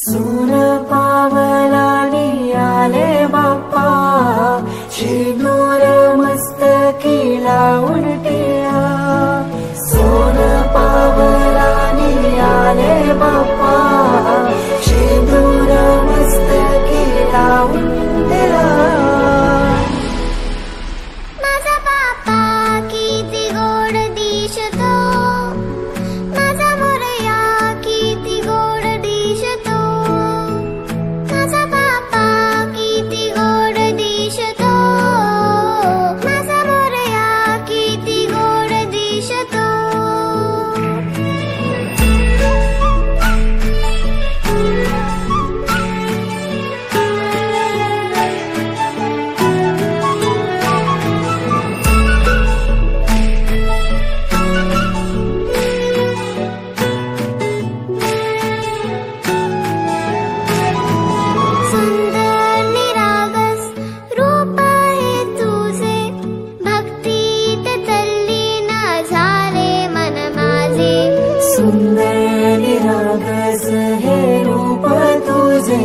सून पावलानी आले बाप्पा, शेंदूर मस्तकी लावून टिळा. सोन पावलानी आले बाप्पा, शेंदूर मस्तकी लावून टिळा. माझा बाप्पा किती गोड दिसतो, माझा मोरया किती गोड दिसतो. माझा बाप्पा किती गोड दिसतो, माझा मोरया किती गोड दिसतो. सुंदर निरागस रूप आहे तुझे, भक्तीत तल्लीन झाले मन माझे. सुंदर निरागस हे रूप तुझे,